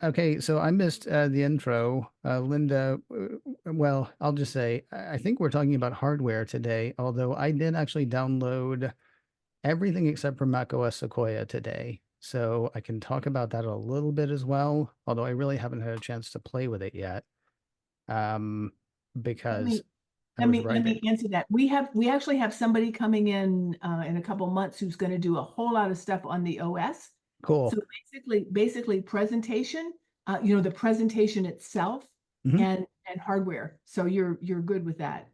Okay, so I missed the intro. Linda, well, I'll just say, I think we're talking about hardware today, although I did actually download everything except for macOS Sequoia today. So I can talk about that a little bit as well, although I really haven't had a chance to play with it yet, um, Let because me I was let writing. me answer that. We actually have somebody coming in a couple months who's going to do a whole lot of stuff on the OS. Cool. So basically presentation, the presentation itself Mhm. and hardware. So you're good with that.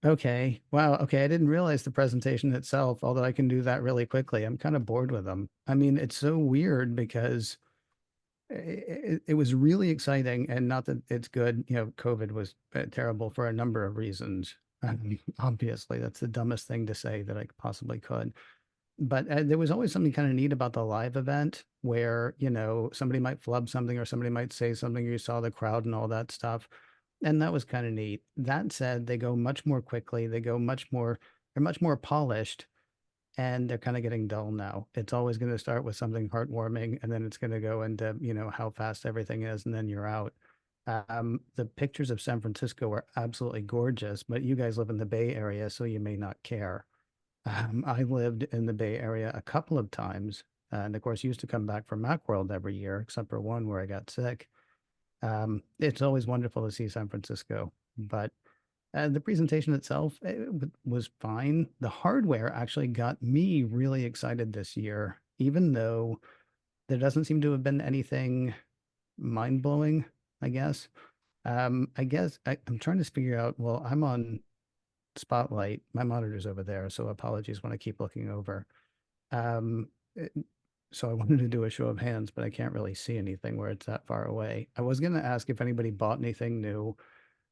Okay. Wow. Okay. I didn't realize the presentation itself, although I can do that really quickly. I'm kind of bored with them. I mean, it's so weird because it was really exciting, and not that it's good. COVID was terrible for a number of reasons. Obviously, that's the dumbest thing to say that I possibly could. But there was always something kind of neat about the live event where, somebody might flub something or somebody might say something, you saw the crowd and all that stuff. And that was kind of neat. That said, they go much more quickly. They're much more polished, and they're kind of getting dull now. It's always going to start with something heartwarming, and then it's going to go into, how fast everything is, and then you're out. The pictures of San Francisco are absolutely gorgeous, but you guys live in the Bay Area, so you may not care. I lived in the Bay Area a couple of times, and of course, used to come back from Macworld every year, except for one where I got sick. It's always wonderful to see San Francisco, but the presentation itself was fine. The hardware actually got me really excited this year, even though there doesn't seem to have been anything mind blowing, I guess. I'm trying to figure out, well, I'm on Spotlight. My monitor's over there, so apologies when I keep looking over. Um, it- so I wanted to do a show of hands, but I can't really see anything where it's that far away. I was going to ask if anybody bought anything new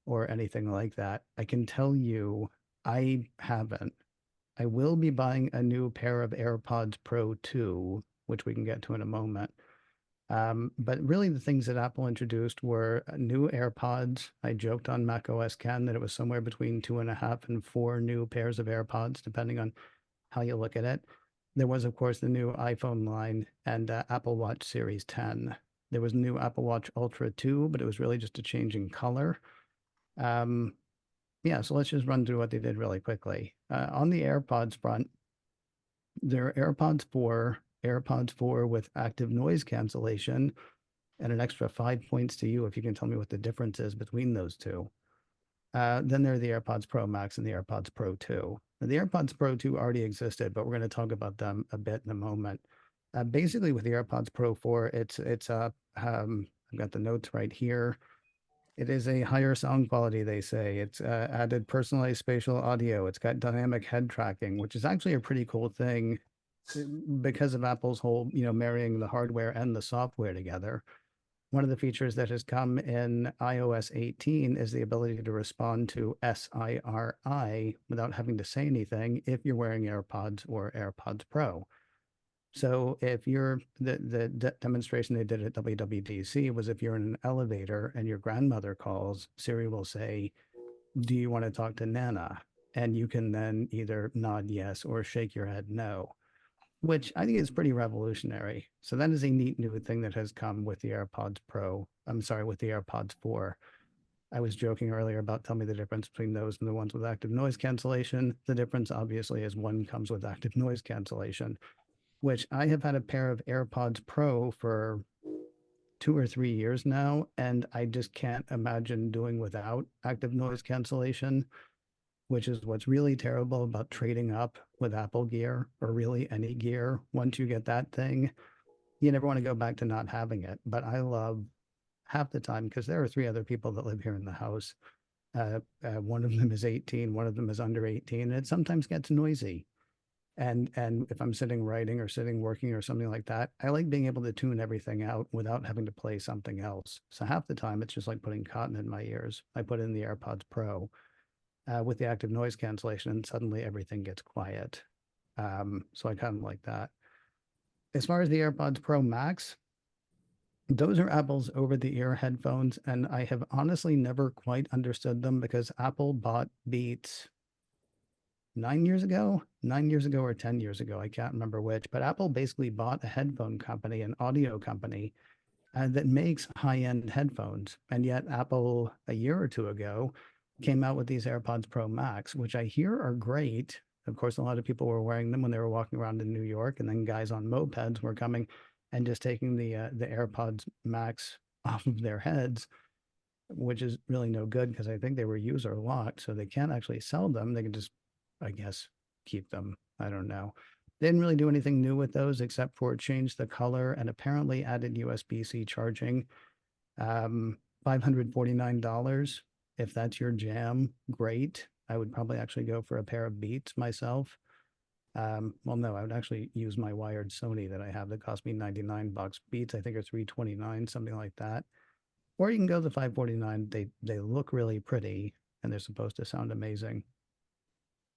or anything like that. I can tell you I haven't. I will be buying a new pair of AirPods Pro 2, which we can get to in a moment. But really, the things that Apple introduced were new AirPods. I joked on macOS Ken that it was somewhere between 2.5 and 4 new pairs of AirPods, depending on how you look at it. There was, of course, the new iPhone line and Apple Watch Series 10. There was a new Apple Watch Ultra 2, but it was really just a change in color. Um, yeah, so let's just run through what they did really quickly. On the AirPods front, there are AirPods 4 with active noise cancellation, and an extra 5 points to you if you can tell me what the difference is between those two. Then there are the AirPods Pro Max and the AirPods Pro 2. Now, the AirPods Pro 2 already existed, but we're going to talk about them a bit in a moment. Basically, with the AirPods Pro 4, I've got the notes right here. It is a higher sound quality, they say. It's added personalized spatial audio. It's got dynamic head tracking, which is actually a pretty cool thing because of Apple's whole, marrying the hardware and the software together. One of the features that has come in iOS 18 is the ability to respond to SIRI without having to say anything if you're wearing AirPods or AirPods Pro. So if you're the demonstration they did at WWDC was if you're in an elevator and your grandmother calls, Siri will say, "Do you want to talk to Nana?" And you can then either nod yes or shake your head no, which I think is pretty revolutionary. So that is a neat new thing that has come with the AirPods Pro. I'm sorry, with the AirPods 4. I was joking earlier about tell me the difference between those and the ones with active noise cancellation. The difference obviously is one comes with active noise cancellation, which I have had a pair of AirPods Pro for 2 or 3 years now, and I just can't imagine doing without active noise cancellation, which is what's really terrible about trading up with Apple gear or really any gear. Once you get that thing, you never want to go back to not having it. But I love half the time because there are three other people that live here in the house. One of them is 18, one of them is under 18, and it sometimes gets noisy. And if I'm sitting writing or sitting working or something like that, I like being able to tune everything out without having to play something else. So half the time it's just like putting cotton in my ears. I put in the AirPods Pro with the active noise cancellation, and suddenly everything gets quiet. So I kind of like that. As far as the AirPods Pro Max, those are Apple's over-the-ear headphones, and I have honestly never quite understood them because Apple bought Beats 9 years ago, 9 years ago or 10 years ago. I can't remember which, but Apple basically bought a headphone company, an audio company that makes high-end headphones. And yet Apple, a year or two ago, came out with these AirPods Pro Max, which I hear are great. Of course, a lot of people were wearing them when they were walking around in New York, and then guys on mopeds were coming and just taking the AirPods Max off of their heads, which is really no good because I think they were user locked, so they can't actually sell them. They can just, I guess, keep them. I don't know. They didn't really do anything new with those except for change the color and apparently added USB-C charging. $549. If that's your jam, great. I would probably actually go for a pair of Beats myself. Well, no, I would actually use my wired Sony that I have that cost me 99 bucks. Beats, I think, are 329, something like that. Or you can go the 549. They look really pretty and they're supposed to sound amazing.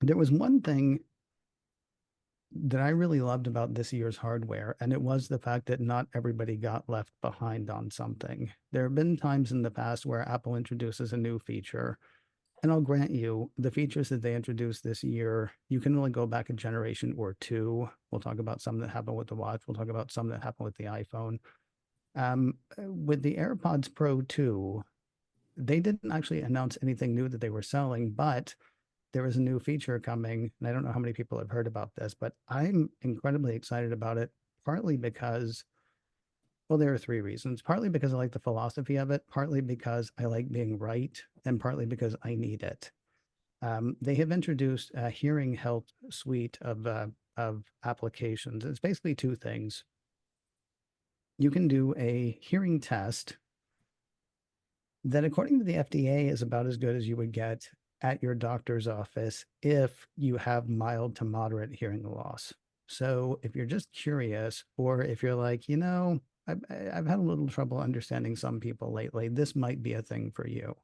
There was one thing that I really loved about this year's hardware, and it was the fact that not everybody got left behind on something. There have been times in the past where Apple introduces a new feature, and I'll grant you the features that they introduced this year, you can only go back a generation or two. We'll talk about some that happened with the watch. We'll talk about some that happened with the iPhone. With the AirPods Pro 2, they didn't actually announce anything new that they were selling, but there is a new feature coming, and I don't know how many people have heard about this, but I'm incredibly excited about it, partly because, well, there are three reasons. Partly because I like the philosophy of it, partly because I like being right, and partly because I need it. They have introduced a hearing health suite of applications. It's basically two things. You can do a hearing test that, according to the FDA, is about as good as you would get at your doctor's office if you have mild to moderate hearing loss. So if you're just curious, or if you're like, I've had a little trouble understanding some people lately, this might be a thing for you.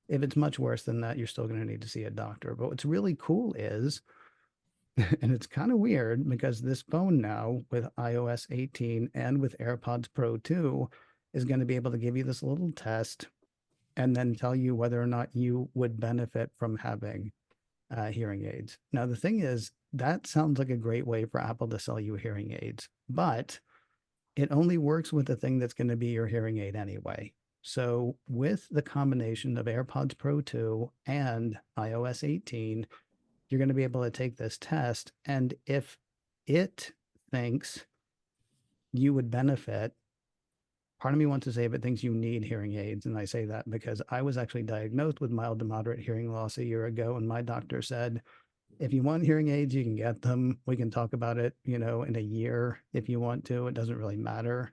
If it's much worse than that, you're still going to need to see a doctor. But what's really cool is, and it's kind of weird because this phone now with iOS 18 and with AirPods Pro 2 is going to be able to give you this little test and then tell you whether or not you would benefit from having hearing aids. Now, the thing is, that sounds like a great way for Apple to sell you hearing aids, but it only works with the thing that's going to be your hearing aid anyway. So with the combination of AirPods Pro 2 and iOS 18, you're going to be able to take this test. And if it thinks you would benefit, part of me wants to say if it thinks you need hearing aids. And I say that because I was actually diagnosed with mild to moderate hearing loss a year ago. And my doctor said, if you want hearing aids, you can get them. We can talk about it, in a year if you want to. It doesn't really matter.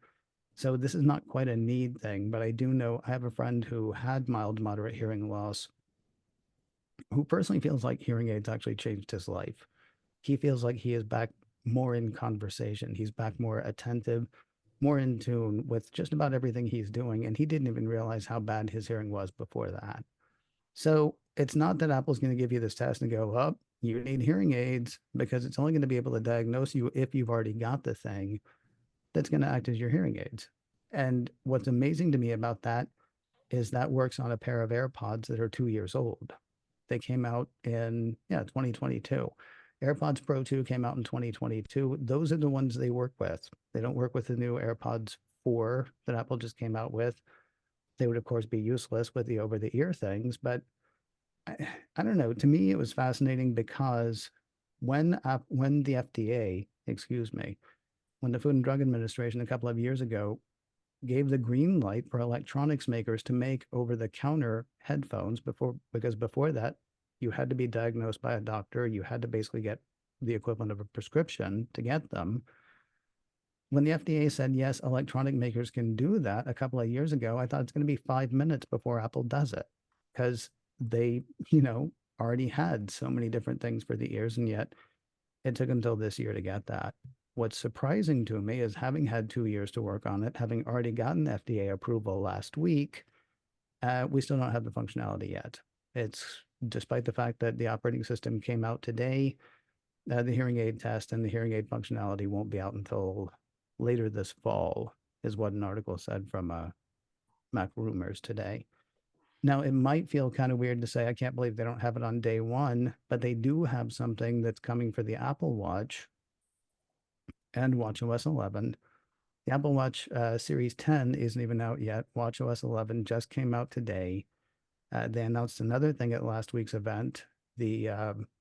So this is not quite a need thing, but I do know I have a friend who had mild to moderate hearing loss who personally feels like hearing aids actually changed his life. He feels like he is back more in conversation. He's back more attentive, more in tune with just about everything he's doing. And he didn't even realize how bad his hearing was before that. So it's not that Apple's going to give you this test and go, oh, you need hearing aids, because it's only going to be able to diagnose you if you've already got the thing that's going to act as your hearing aids. And what's amazing to me about that is that works on a pair of AirPods that are 2 years old. They came out in 2022. AirPods Pro 2 came out in 2022. Those are the ones they work with. They don't work with the new AirPods 4 that Apple just came out with. They would, of course, be useless with the over-the-ear things. But I don't know. To me, it was fascinating because when the FDA, when the Food and Drug Administration a couple of years ago gave the green light for electronics makers to make over-the-counter headphones, because before that, you had to be diagnosed by a doctor. You had to basically get the equivalent of a prescription to get them. When the FDA said, yes, electronic makers can do that a couple of years ago, I thought it's going to be 5 minutes before Apple does it, because they, already had so many different things for the ears, and yet it took until this year to get that. What's surprising to me is, having had 2 years to work on it, having already gotten FDA approval last week, we still don't have the functionality yet. It's despite the fact that the operating system came out today, the hearing aid test and the hearing aid functionality won't be out until later this fall, is what an article said from Mac Rumors today. Now, it might feel kind of weird to say, I can't believe they don't have it on day one, but they do have something that's coming for the Apple Watch and watchOS 11. The Apple Watch Series 10 isn't even out yet. watchOS 11 just came out today. They announced another thing at last week's event, the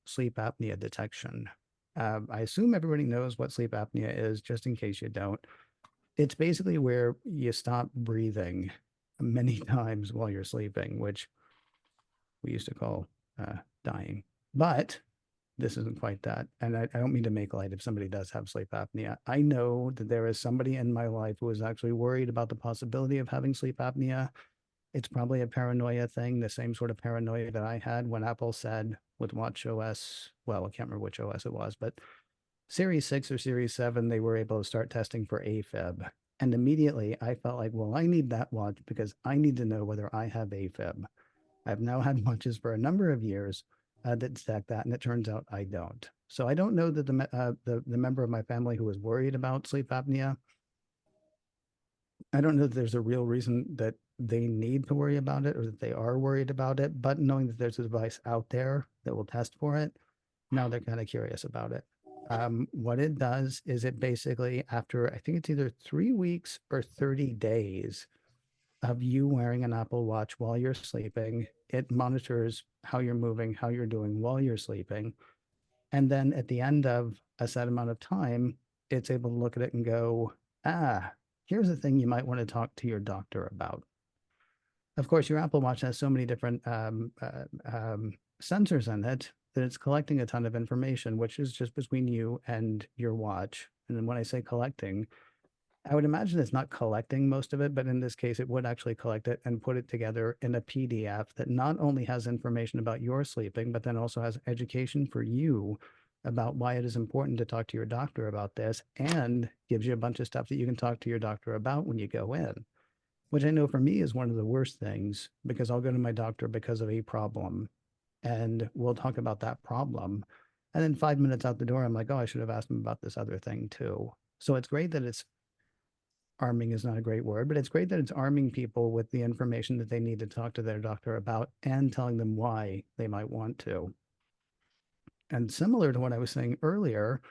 sleep apnea detection. I assume everybody knows what sleep apnea is, just in case you don't. It's basically where you stop breathing many times while you're sleeping, which we used to call dying. But this isn't quite that. And I don't mean to make light if somebody does have sleep apnea. I know that there is somebody in my life who is actually worried about the possibility of having sleep apnea. It's probably a paranoia thing, the same sort of paranoia that I had when Apple said with watchOS, well, I can't remember which OS it was, but Series 6 or Series 7, they were able to start testing for AFib. And immediately I felt like, well, I need that watch because I need to know whether I have AFib. I've now had watches for a number of years that detect that, and it turns out I don't. So I don't know that the member of my family who was worried about sleep apnea, I don't know that there's a real reason that they need to worry about it or that they are worried about it, but knowing that there's a device out there that will test for it, now they're kind of curious about it. What it does is it basically, after I think it's either 3 weeks or 30 days of you wearing an Apple Watch while you're sleeping, it monitors how you're moving, how you're doing while you're sleeping. And then at the end of a set amount of time, it's able to look at it and go, here's a thing you might want to talk to your doctor about. Of course, your Apple Watch has so many different sensors in it that it's collecting a ton of information, which is just between you and your watch. And then when I say collecting, I would imagine it's not collecting most of it, but in this case, it would actually collect it and put it together in a PDF that not only has information about your sleeping, but then also has education for you about why it is important to talk to your doctor about this, and gives you a bunch of stuff that you can talk to your doctor about when you go in, which I know for me is one of the worst things, because I'll go to my doctor because of a problem and we'll talk about that problem. And then 5 minutes out the door, I'm like, oh, I should have asked him about this other thing too. So it's great that it's arming is not a great word, but it's great that it's arming people with the information that they need to talk to their doctor about and telling them why they might want to. And similar to what I was saying earlier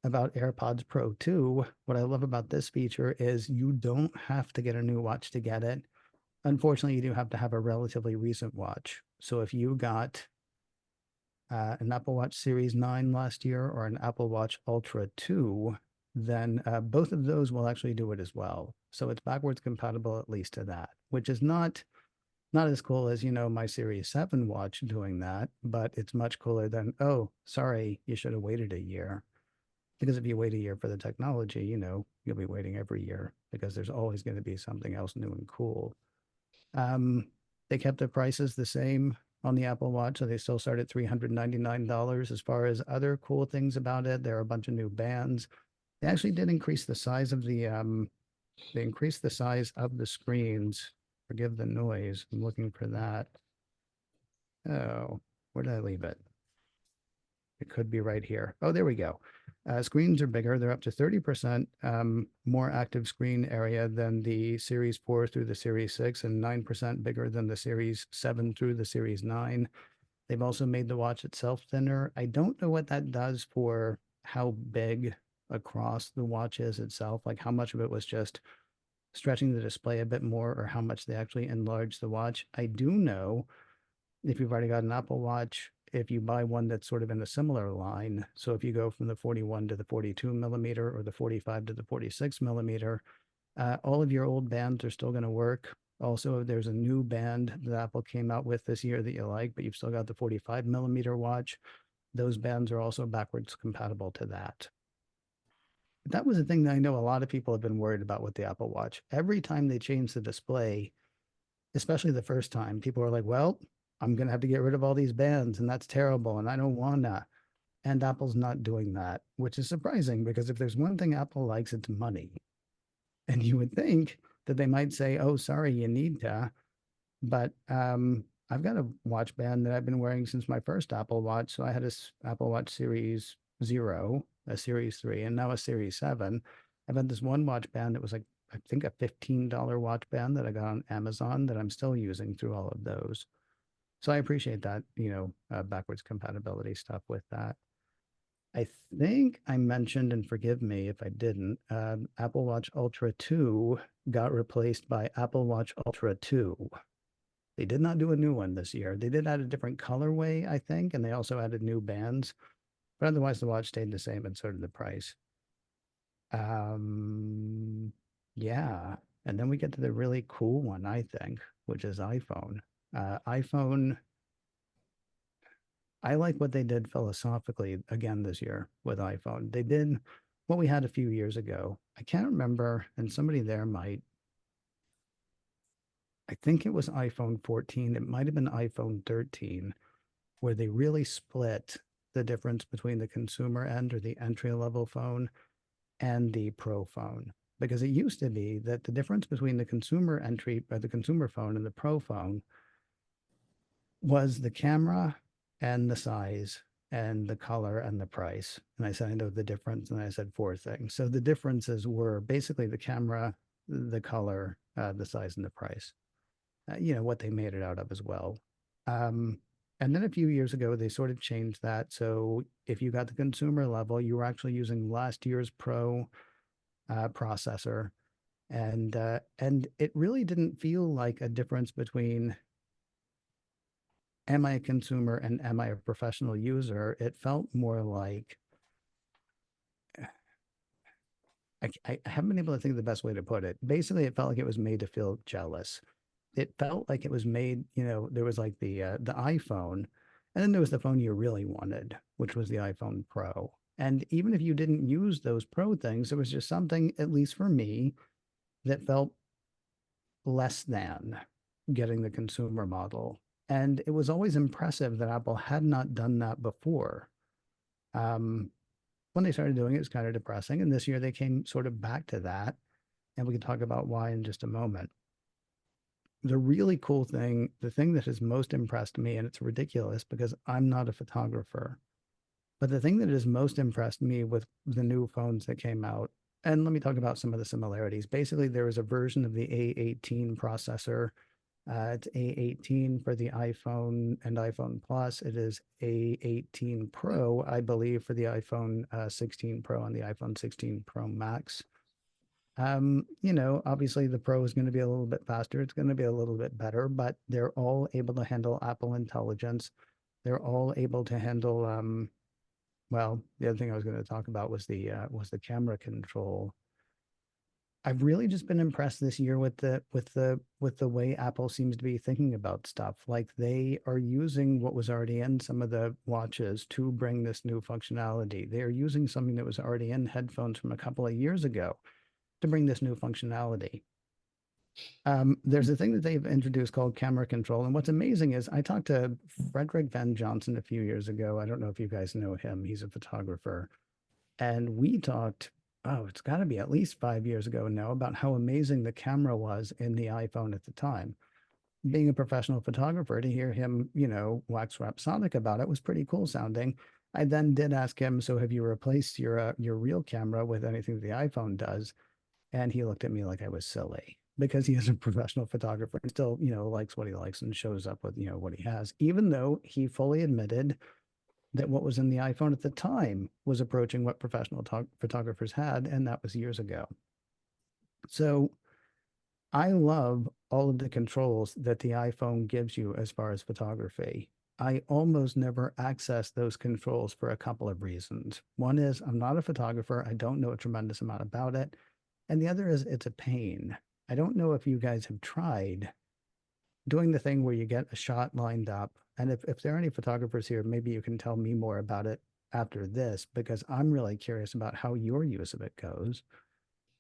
about AirPods Pro 2, what I love about this feature is you don't have to get a new watch to get it. Unfortunately, you do have to have a relatively recent watch. So if you got an Apple Watch Series 9 last year or an Apple Watch Ultra 2, then both of those will actually do it as well. So it's backwards compatible at least to that, which is not as cool as, my Series 7 watch doing that, but it's much cooler than, oh, sorry, you should have waited a year. Because if you wait a year for the technology, you'll be waiting every year because there's always going to be something else new and cool. They kept the prices the same on the Apple Watch, so they still start at $399. As far as other cool things about it, there are a bunch of new bands. They actually did increase the size of they increased the size of the screens. Forgive the noise. I'm looking for that. Oh, where did I leave it? It could be right here. Oh, there we go. Screens are bigger. They're up to 30% more active screen area than the Series 4 through the Series 6 and 9% bigger than the Series 7 through the Series 9. They've also made the watch itself thinner. I don't know what that does for how big across the watch is itself, like how much of it was just stretching the display a bit more or how much they actually enlarged the watch. I do know if you've already got an Apple Watch, if you buy one that's sort of in a similar line, so if you go from the 41 to the 42 millimeter or the 45 to the 46 millimeter, all of your old bands are still going to work. Also, there's a new band that Apple came out with this year that you like, but you've still got the 45 millimeter watch. Those bands are also backwards compatible to that. But that was the thing that I know a lot of people have been worried about with the Apple Watch. Every time they change the display, especially the first time, people are like, well, I'm going to have to get rid of all these bands, and that's terrible, and I don't want to. And Apple's not doing that, which is surprising because if there's one thing Apple likes, it's money. And you would think that they might say, oh, sorry, you need to. But I've got a watch band that I've been wearing since my first Apple Watch. So I had a Apple Watch Series 0, a Series 3, and now a Series 7. I've had this one watch band that was like I think a $15 watch band that I got on Amazon that I'm still using through all of those. So I appreciate that, backwards compatibility stuff with that. I think I mentioned, and forgive me if I didn't, Apple Watch Ultra 2 got replaced by Apple Watch Ultra 2. They did not do a new one this year. They did add a different colorway, I think, and they also added new bands, but otherwise the watch stayed the same and so did the price. Um, yeah. And then we get to the really cool one, I think, which is iPhone. iPhone, I like what they did philosophically again this year with iPhone. They did what we had a few years ago. I can't remember, and somebody there might. I think it was iPhone 14. It might have been iPhone 13, where they really split the difference between the consumer end or the entry level phone and the pro phone. Because it used to be that the difference between the consumer entry or the consumer phone and the pro phone was the camera and the size and the color and the price. And I said, I know the difference. And I said four things. So the differences were basically the camera, the color, the size, and the price. What they made it out of as well. And then a few years ago, they sort of changed that. So if you got the consumer level, you were actually using last year's Pro processor. And it really didn't feel like a difference between am I a consumer and am I a professional user? It felt more like I haven't been able to think of the best way to put it. Basically, it felt like it was made to feel jealous. It felt like it was made, there was like the iPhone, and then there was the phone you really wanted, which was the iPhone Pro. And even if you didn't use those Pro things, there was just something, at least for me, that felt less than getting the consumer model. And it was always impressive that Apple had not done that before. When they started doing it, it's kind of depressing. And this year they came sort of back to that. And we can talk about why in just a moment. The really cool thing, the thing that has most impressed me, and it's ridiculous because I'm not a photographer, but the thing that has most impressed me with the new phones that came out, and let me talk about some of the similarities. Basically, there is a version of the A18 processor. It's A18 for the iPhone and iPhone Plus. It is A18 Pro, I believe, for the iPhone 16 Pro and the iPhone 16 Pro Max. Obviously the Pro is going to be a little bit faster. It's going to be a little bit better, but they're all able to handle Apple Intelligence. They're all able to handle, well, the other thing I was going to talk about was the camera control. I've really just been impressed this year with the way Apple seems to be thinking about stuff. Like they are using what was already in some of the watches to bring this new functionality. They are using something that was already in headphones from a couple of years ago to bring this new functionality. There's a thing that they've introduced called camera control. And what's amazing is I talked to Frederick Van Johnson a few years ago. I don't know if you guys know him. He's a photographer. And we talked, it's got to be at least 5 years ago now, about how amazing the camera was in the iPhone at the time. Being a professional photographer, to hear him, wax rhapsodic about it was pretty cool sounding. I then did ask him, so have you replaced your real camera with anything that the iPhone does? And he looked at me like I was silly because he is a professional photographer and still, likes what he likes and shows up with, what he has, even though he fully admitted that what was in the iPhone at the time was approaching what professional photographers had, and that was years ago. So I love all of the controls that the iPhone gives you as far as photography. I almost never access those controls for a couple of reasons. One is I'm not a photographer. I don't know a tremendous amount about it. And the other is it's a pain. I don't know if you guys have tried doing the thing where you get a shot lined up. And if there are any photographers here, maybe you can tell me more about it after this, because I'm really curious about how your use of it goes.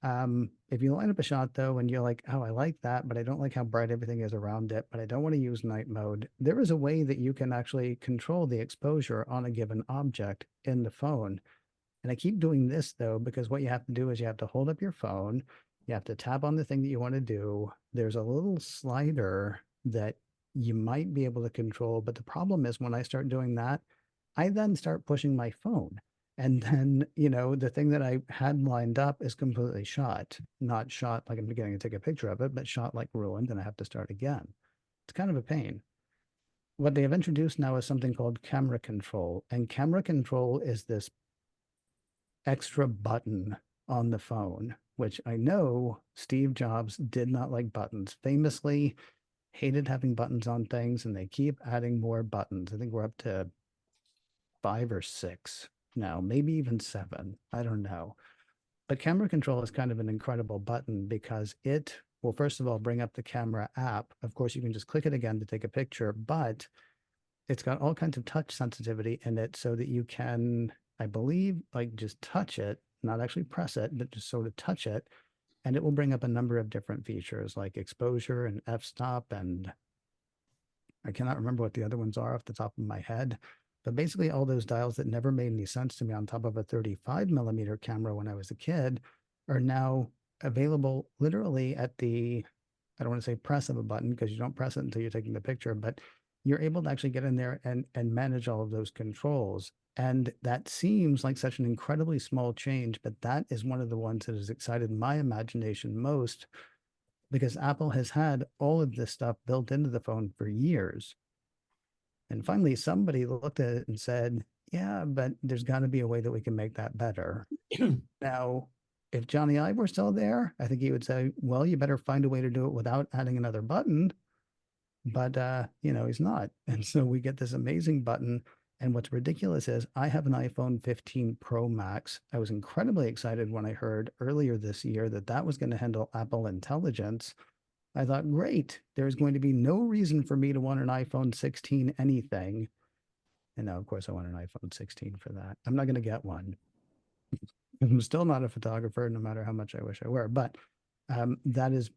If you line up a shot though, and you're like, oh, I like that, but I don't like how bright everything is around it, but I don't want to use night mode. There is a way that you can actually control the exposure on a given object in the phone. And I keep doing this though, because what you have to do is you have to hold up your phone. You have to tap on the thing that you want to do. There's a little slider that you might be able to control. But the problem is when I start doing that, I then start pushing my phone. And then, the thing that I had lined up is completely shot. Not shot like I'm getting to take a picture of it, but shot like ruined, and I have to start again. It's kind of a pain. What they have introduced now is something called camera control. And camera control is this extra button on the phone, which I know Steve Jobs did not like buttons. Famously hated having buttons on things, and they keep adding more buttons. I think we're up to 5 or 6 now, maybe even 7. I don't know. But camera control is kind of an incredible button because it will, first of all, bring up the camera app. Of course, you can just click it again to take a picture, but it's got all kinds of touch sensitivity in it so that you can, I believe, like just touch it, not actually press it, but just sort of touch it. And it will bring up a number of different features like exposure and f-stop. And I cannot remember what the other ones are off the top of my head. But basically, all those dials that never made any sense to me on top of a 35 millimeter camera when I was a kid are now available literally at the, I don't want to say press of a button because you don't press it until you're taking the picture, but you're able to actually get in there and manage all of those controls. And that seems like such an incredibly small change, but that is one of the ones that has excited my imagination most because Apple has had all of this stuff built into the phone for years. And finally, somebody looked at it and said, yeah, but there's got to be a way that we can make that better. Now, if Johnny Ive were still there, I think he would say, well, you better find a way to do it without adding another button. But, he's not. And so we get this amazing button. And what's ridiculous is I have an iPhone 15 Pro Max. I was incredibly excited when I heard earlier this year that that was going to handle Apple Intelligence. I thought, great, there's going to be no reason for me to want an iPhone 16 anything. And now, of course, I want an iPhone 16 for that. I'm not going to get one. I'm still not a photographer, no matter how much I wish I were. But that is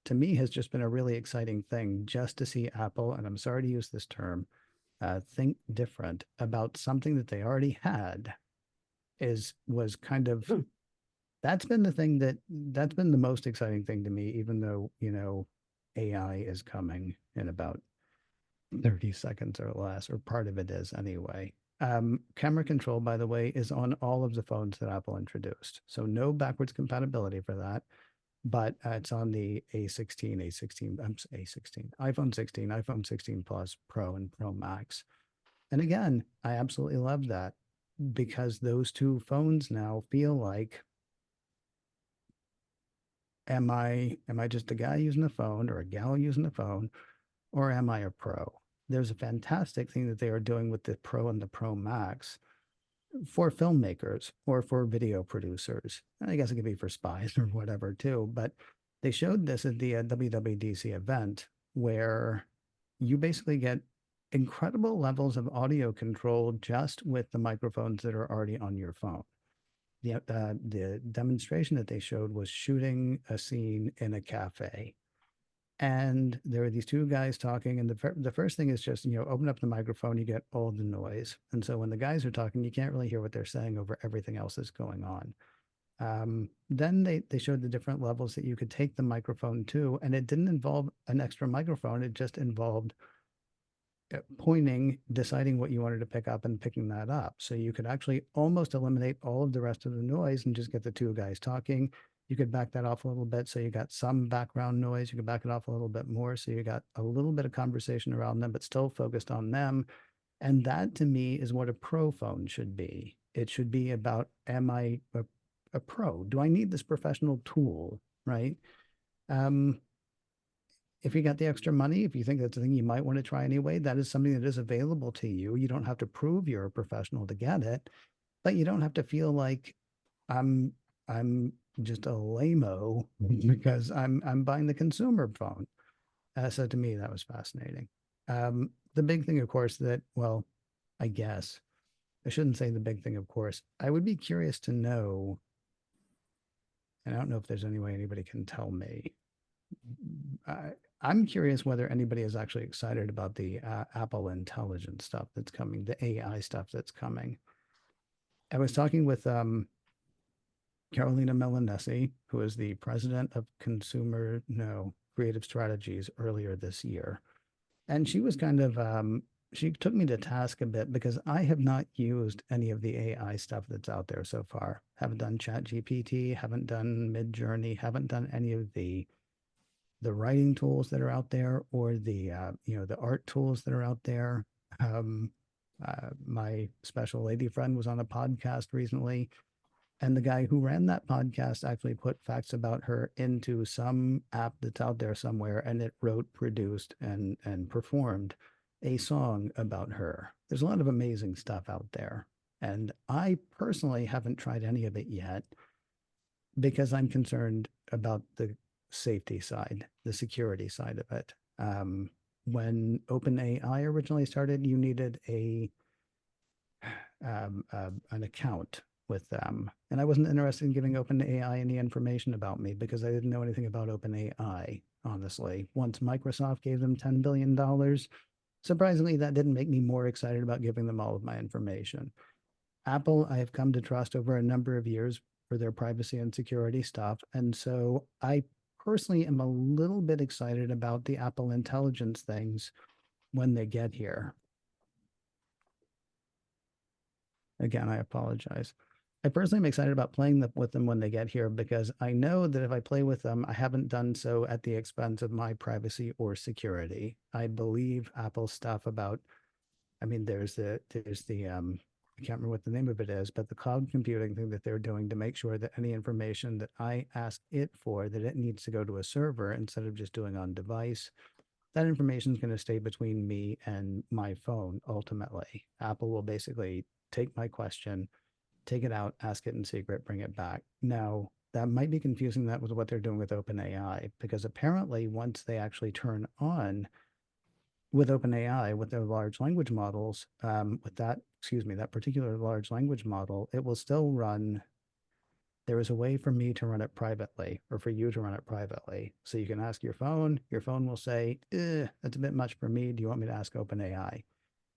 to me, has just been a really exciting thing just to see Apple, and I'm sorry to use this term, think different about something that they already had. Was kind of that's been that's been the most exciting thing to me, even though AI is coming in about 30 seconds or less, or part of it is anyway. Camera control, by the way, is on all of the phones that Apple introduced. So no backwards compatibility for that, but it's on the A16, iPhone 16, iPhone 16 Plus, Pro, and Pro Max. And again, I absolutely love that because those two phones now feel like, am I just a guy using a phone or a gal using a phone, or am I a pro? There's a fantastic thing that they are doing with the Pro and the Pro Max for filmmakers or for video producers. I guess it could be for spies or whatever too, but they showed this at the WWDC event where you basically get incredible levels of audio control just with the microphones that are already on your phone. The demonstration that they showed was shooting a scene in a cafe. And there were these two guys talking, and the first thing is just, open up the microphone, you get all the noise. And so when the guys are talking, you can't really hear what they're saying over everything else that's going on. Then they showed the different levels that you could take the microphone to, and it didn't involve an extra microphone. It just involved pointing, deciding what you wanted to pick up and picking that up. So you could actually almost eliminate all of the rest of the noise and just get the two guys talking. You could back that off a little bit. So you got some background noise. You could back it off a little bit more. So you got a little bit of conversation around them, but still focused on them. And that to me is what a pro phone should be. It should be about, am I a pro? Do I need this professional tool? Right. If you got the extra money, if you think that's a thing you might want to try anyway, that is something that is available to you. You don't have to prove you're a professional to get it, but you don't have to feel like I'm just a lame-o because I'm buying the consumer phone. So to me, that was fascinating. The big thing, of course, that, well, I guess I shouldn't say the big thing, of course. I would be curious to know, and I don't know if there's any way anybody can tell me. I'm curious whether anybody is actually excited about the Apple Intelligence stuff that's coming, the AI stuff that's coming. I was talking with Carolina Milanesi, who is the president of Creative Strategies earlier this year. And she was kind of she took me to task a bit because I have not used any of the AI stuff that's out there so far. Haven't done Chat GPT, haven't done Midjourney, haven't done any of the writing tools that are out there, or the the art tools that are out there. Um, my special lady friend was on a podcast recently, and the guy who ran that podcast actually put facts about her into some app that's out there somewhere, and it wrote, produced, and performed a song about her. There's a lot of amazing stuff out there. And I personally haven't tried any of it yet because I'm concerned about the safety side, the security side of it. When OpenAI originally started, you needed an account with them, and I wasn't interested in giving OpenAI any information about me because I didn't know anything about OpenAI. Honestly, once Microsoft gave them $10 billion, surprisingly, that didn't make me more excited about giving them all of my information. Apple, I have come to trust over a number of years for their privacy and security stuff. And so I personally am a little bit excited about the Apple Intelligence things when they get here. Again, I apologize. I personally am excited about playing with them when they get here because I know that if I play with them, I haven't done so at the expense of my privacy or security. I believe Apple stuff about, I mean, there's the I can't remember what the name of it is, but the cloud computing thing that they're doing to make sure that any information that I ask it for, that it needs to go to a server instead of just doing on device, that information is going to stay between me and my phone ultimately. Apple will basically take my question, take it out, ask it in secret, bring it back. Now, that might be confusing that with what they're doing with OpenAI, because apparently once they actually turn on with OpenAI, with their large language models, with that, excuse me, that particular large language model, it will still run. There is a way for me to run it privately, or for you to run it privately. So you can ask your phone will say, that's a bit much for me. Do you want me to ask OpenAI?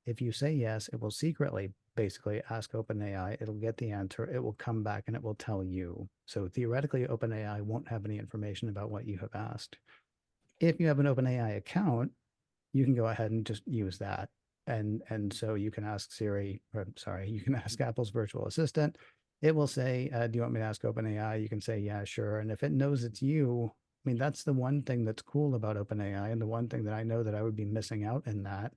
If you say yes, it will secretly basically ask OpenAI. It'll get the answer. It will come back and it will tell you. So theoretically, OpenAI won't have any information about what you have asked. If you have an OpenAI account, you can go ahead and just use that. And so you can ask Siri, or sorry, you can ask Apple's virtual assistant. It will say, do you want me to ask OpenAI? You can say, yeah, sure. And if it knows it's you, I mean, that's the one thing that's cool about OpenAI, and the one thing that I know that I would be missing out in that.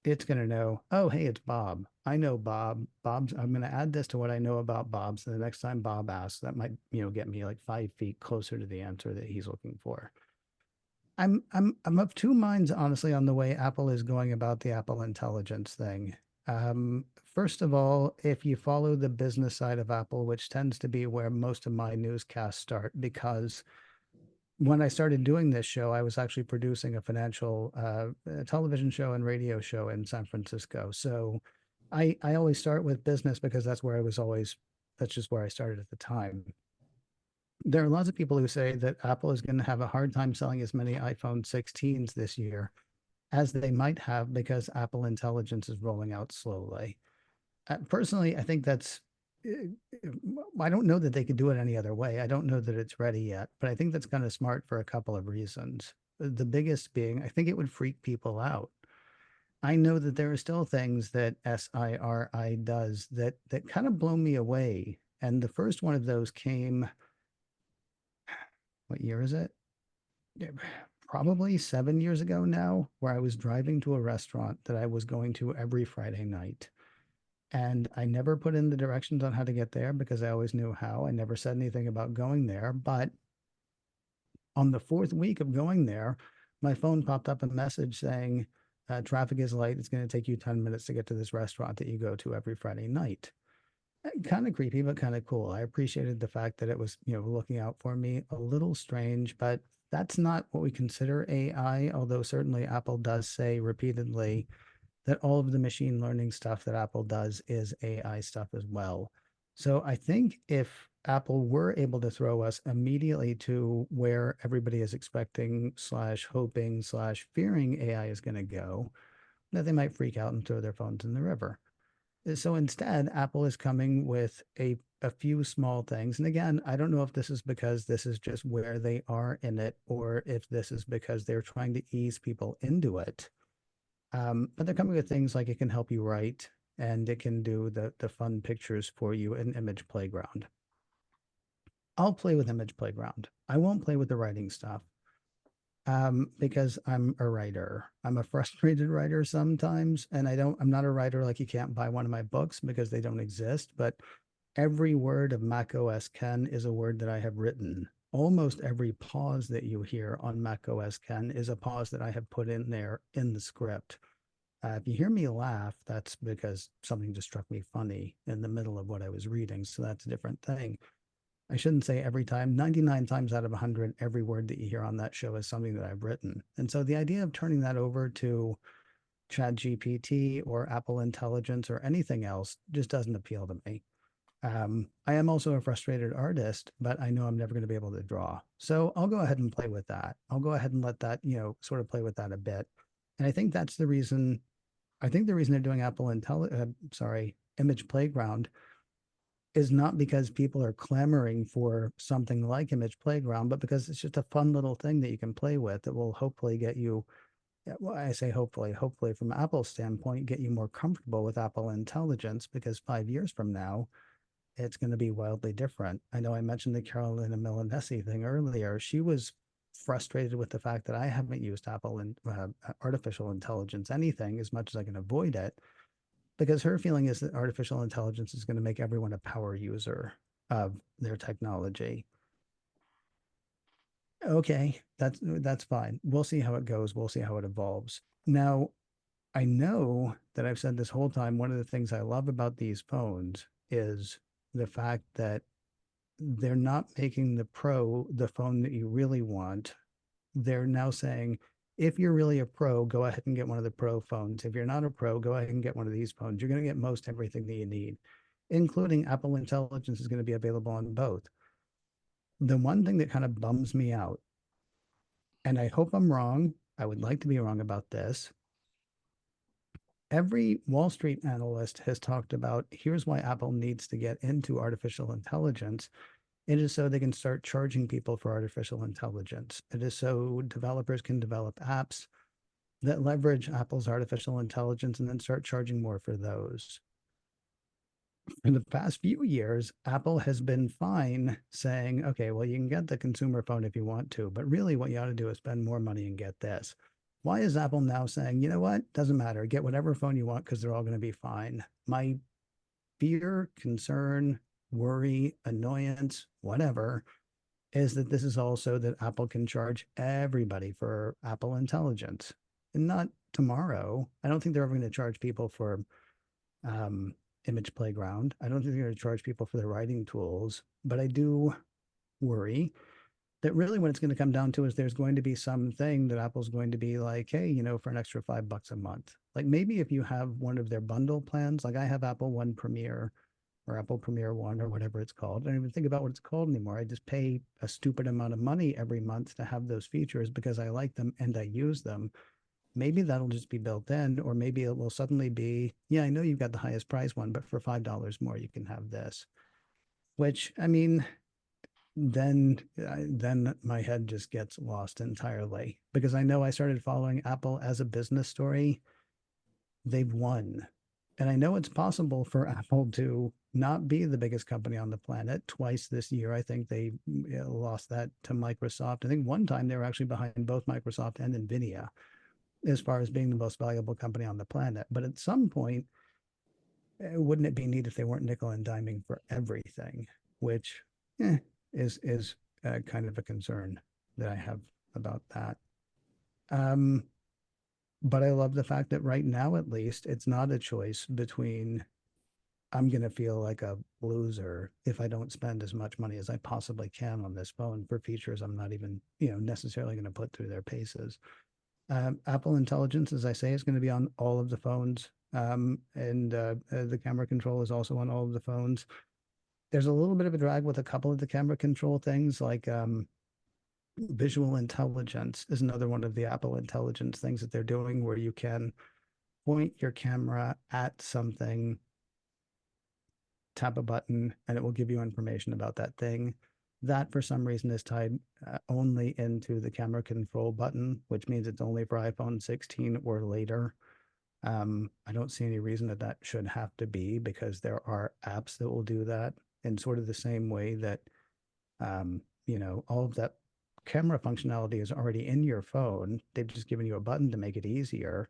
It's going to know, oh, hey, it's Bob. I know Bob. I'm going to add this to what I know about Bob. So the next time Bob asks, that might, get me like 5 feet closer to the answer that he's looking for. I'm of two minds, honestly, on the way Apple is going about the Apple Intelligence thing. First of all, if you follow the business side of Apple, which tends to be where most of my newscasts start, because when I started doing this show, I was actually producing a financial television show and radio show in San Francisco. So I always start with business because that's just where I started at the time. There are lots of people who say that Apple is going to have a hard time selling as many iPhone 16s this year as they might have because Apple Intelligence is rolling out slowly. Personally, I think that's, I don't know that they could do it any other way. I don't know that it's ready yet, but I think that's kind of smart for a couple of reasons. The biggest being, I think it would freak people out. I know that there are still things that SIRI does that kind of blow me away. And the first one of those came, what year is it? Probably 7 years ago now, where I was driving to a restaurant that I was going to every Friday night. And I never put in the directions on how to get there because I always knew how. I never said anything about going there. But on the fourth week of going there, my phone popped up a message saying, traffic is light. It's going to take you 10 minutes to get to this restaurant that you go to every Friday night. Kind of creepy, but kind of cool. I appreciated the fact that it was, looking out for me. A little strange, but that's not what we consider AI, although certainly Apple does say repeatedly that all of the machine learning stuff that Apple does is AI stuff as well. So I think if Apple were able to throw us immediately to where everybody is expecting slash hoping slash fearing AI is going to go, that they might freak out and throw their phones in the river. So instead, Apple is coming with a few small things. And again, I don't know if this is because this is just where they are in it, or if this is because they're trying to ease people into it. But they're coming with things like it can help you write and it can do the fun pictures for you in Image Playground. I'll play with Image Playground. I won't play with the writing stuff because I'm a writer. I'm a frustrated writer sometimes, and I'm not a writer like you can't buy one of my books because they don't exist, but every word of Mac OS Ken is a word that I have written. Almost every pause that you hear on Mac OS Ken is a pause that I have put in there in the script. If you hear me laugh, that's because something just struck me funny in the middle of what I was reading. So that's a different thing. I shouldn't say every time. 99 times out of 100, every word that you hear on that show is something that I've written. And so the idea of turning that over to ChatGPT or Apple Intelligence or anything else just doesn't appeal to me. I am also a frustrated artist, but I know I'm never going to be able to draw. So I'll go ahead and play with that. I'll go ahead and let that, sort of play with that a bit. And I think that's the reason. I think the reason they're doing Image Playground is not because people are clamoring for something like Image Playground, but because it's just a fun little thing that you can play with that will hopefully get you, well, I say hopefully from Apple's standpoint, get you more comfortable with Apple Intelligence, because 5 years from now, it's going to be wildly different. I know I mentioned the Carolina Milanesi thing earlier. She was frustrated with the fact that I haven't used Apple and artificial intelligence anything as much as I can avoid it, because her feeling is that artificial intelligence is going to make everyone a power user of their technology. Okay, that's fine. We'll see how it goes. We'll see how it evolves. Now, I know that I've said this whole time, one of the things I love about these phones is the fact that they're not making the Pro the phone that you really want. They're now saying, if you're really a pro, go ahead and get one of the Pro phones. If you're not a pro, go ahead and get one of these phones. You're going to get most everything that you need, including Apple Intelligence is going to be available on both. The one thing that kind of bums me out, and I hope I'm wrong, I would like to be wrong about this. Every Wall Street analyst has talked about, here's why Apple needs to get into artificial intelligence. It is so they can start charging people for artificial intelligence. It is so developers can develop apps that leverage Apple's artificial intelligence and then start charging more for those. In the past few years, Apple has been fine saying, okay, well, you can get the consumer phone if you want to, but really what you ought to do is spend more money and get this. Why is Apple now saying, you know what, doesn't matter, get whatever phone you want because they're all going to be fine? My fear, concern, worry, annoyance, whatever, is that this is also that Apple can charge everybody for Apple Intelligence. And not tomorrow. I don't think they're ever going to charge people for Image Playground. I don't think they're going to charge people for their writing tools, but I do worry that really what it's going to come down to is there's going to be something that Apple's going to be like, hey, for an extra $5 a month. Like maybe if you have one of their bundle plans, like I have Apple One Premiere or Apple Premiere One or whatever it's called. I don't even think about what it's called anymore. I just pay a stupid amount of money every month to have those features because I like them and I use them. Maybe that'll just be built in, or maybe it will suddenly be, yeah, I know you've got the highest price one, but for $5 more, you can have this. Which, I mean, then my head just gets lost entirely because I know I started following Apple as a business story. They've won. And I know it's possible for Apple to not be the biggest company on the planet twice this year. I think they lost that to Microsoft. I think one time they were actually behind both Microsoft and NVIDIA as far as being the most valuable company on the planet. But at some point, wouldn't it be neat if they weren't nickel and diming for everything, which is kind of a concern that I have about that. But I love the fact that right now, at least, it's not a choice between I'm going to feel like a loser if I don't spend as much money as I possibly can on this phone for features I'm not even, necessarily going to put through their paces. Apple Intelligence, as I say, is going to be on all of the phones. And the camera control is also on all of the phones. There's a little bit of a drag with a couple of the camera control things, like visual intelligence is another one of the Apple Intelligence things that they're doing, where you can point your camera at something, tap a button, and it will give you information about that thing. That, for some reason, is tied only into the camera control button, which means it's only for iPhone 16 or later. I don't see any reason that that should have to be, because there are apps that will do that in sort of the same way that, all of that camera functionality is already in your phone. They've just given you a button to make it easier.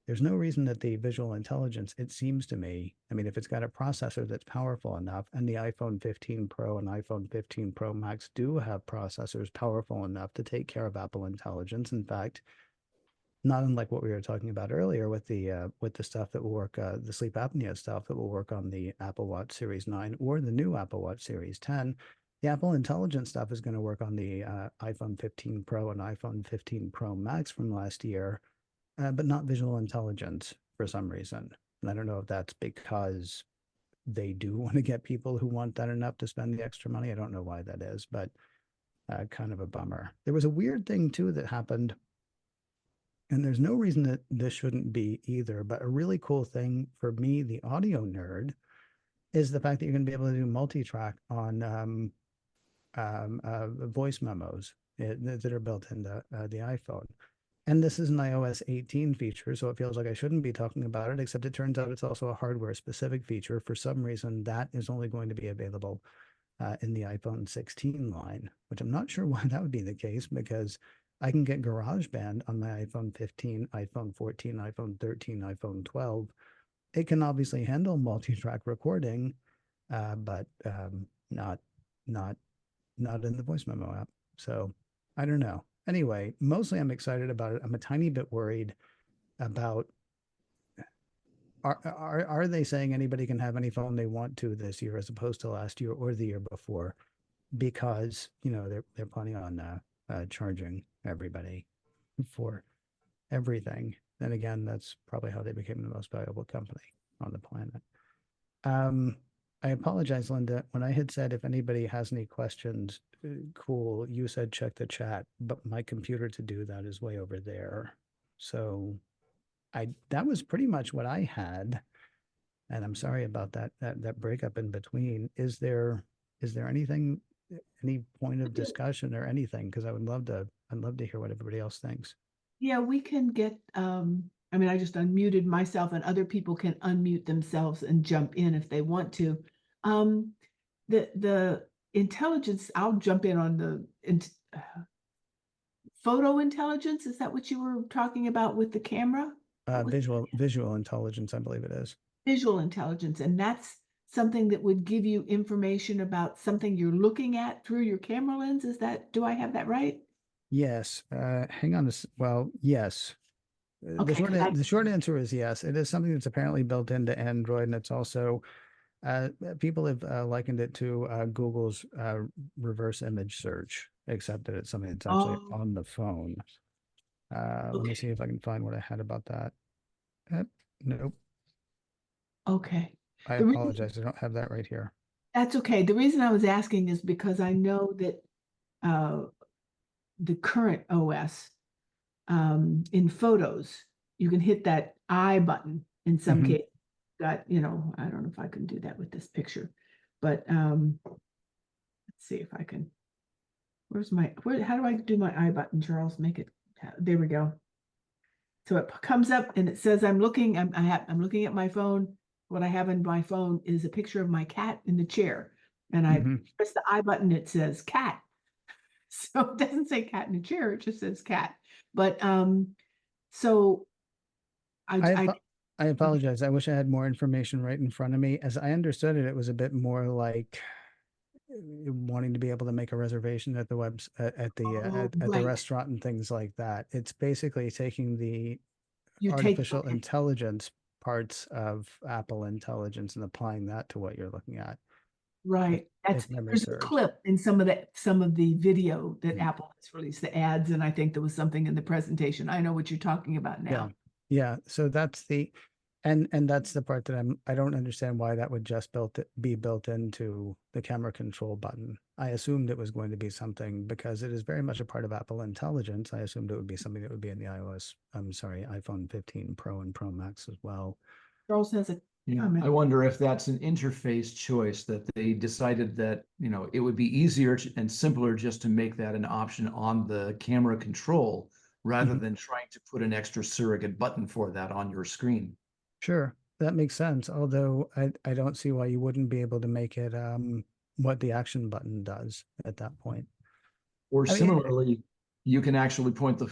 There's no reason that the visual intelligence, it seems to me, I mean, if it's got a processor that's powerful enough, and the iPhone 15 Pro and iPhone 15 Pro Max do have processors powerful enough to take care of Apple Intelligence. In fact, not unlike what we were talking about earlier with the stuff that will work, the sleep apnea stuff that will work on the Apple Watch Series 9 or the new Apple Watch Series 10. The Apple Intelligence stuff is going to work on the iPhone 15 Pro and iPhone 15 Pro Max from last year, but not visual intelligence for some reason. And I don't know if that's because they do want to get people who want that enough to spend the extra money. I don't know why that is, but kind of a bummer. There was a weird thing too that happened, and there's no reason that this shouldn't be either, but a really cool thing for me, the audio nerd, is the fact that you're going to be able to do multi-track on voice memos that are built into the iPhone. And this is an iOS 18 feature, so it feels like I shouldn't be talking about it, except it turns out it's also a hardware-specific feature. For some reason, that is only going to be available in the iPhone 16 line, which I'm not sure why that would be the case, because I can get GarageBand on my iPhone 15, iPhone 14, iPhone 13, iPhone 12. It can obviously handle multi-track recording, but not in the voice memo app. So I don't know. Anyway, mostly I'm excited about it. I'm a tiny bit worried about, are they saying anybody can have any phone they want to this year as opposed to last year or the year before? Because they're planning on charging everybody for everything. Then again, that's probably how they became the most valuable company on the planet. I apologize, Linda. When I had said if anybody has any questions, cool, you said check the chat, but my computer to do that is way over there. So that was pretty much what I had. And I'm sorry about that breakup in between. Is there anything, any point of discussion or anything? Because I'd love to hear what everybody else thinks. Yeah, we can get, I mean, I just unmuted myself, and other people can unmute themselves and jump in if they want to. The intelligence, I'll jump in on the photo intelligence. Is that what you were talking about with the camera? Visual intelligence, I believe it is. Visual intelligence, and that's something that would give you information about something you're looking at through your camera lens. Do I have that right? Yes. Hang on. Well, yes. Okay, the short answer is yes. It is something that's apparently built into Android, and it's also people have likened it to Google's reverse image search, except that it's something that's actually on the phone. Let me see if I can find what I had about that. Nope. Okay. I apologize. I don't have that right here. That's okay. The reason I was asking is because I know that the current OS, in photos, you can hit that I button in some case. I don't know if I can do that with this picture, but let's see if I can. How do I do my I button, Charles? Make it, there we go. So it comes up and it says I'm looking at my phone. What I have in my phone is a picture of my cat in the chair, and I press the I button, it says cat. So it doesn't say cat in a chair, it just says cat. But so I apologize. I wish I had more information right in front of me. As I understood it, it was a bit more like wanting to be able to make a reservation at the at the restaurant and things like that. It's basically taking the artificial intelligence parts of Apple Intelligence and applying that to what you're looking at. Right. There's a clip in some of the video that Apple has released, the ads, and I think there was something in the presentation. I know what you're talking about now. Yeah. So that's and that's the part that I don't understand why that would just be built into the camera control button. I assumed it was going to be something, because it is very much a part of Apple Intelligence. I assumed it would be something that would be in the iPhone 15 Pro and Pro Max as well. Charles has a comment. I wonder if that's an interface choice that they decided that, it would be easier and simpler just to make that an option on the camera control rather Mhm. than trying to put an extra surrogate button for that on your screen. Sure, that makes sense. Although I don't see why you wouldn't be able to make it what the action button does at that point. Or I mean, similarly, you can actually point the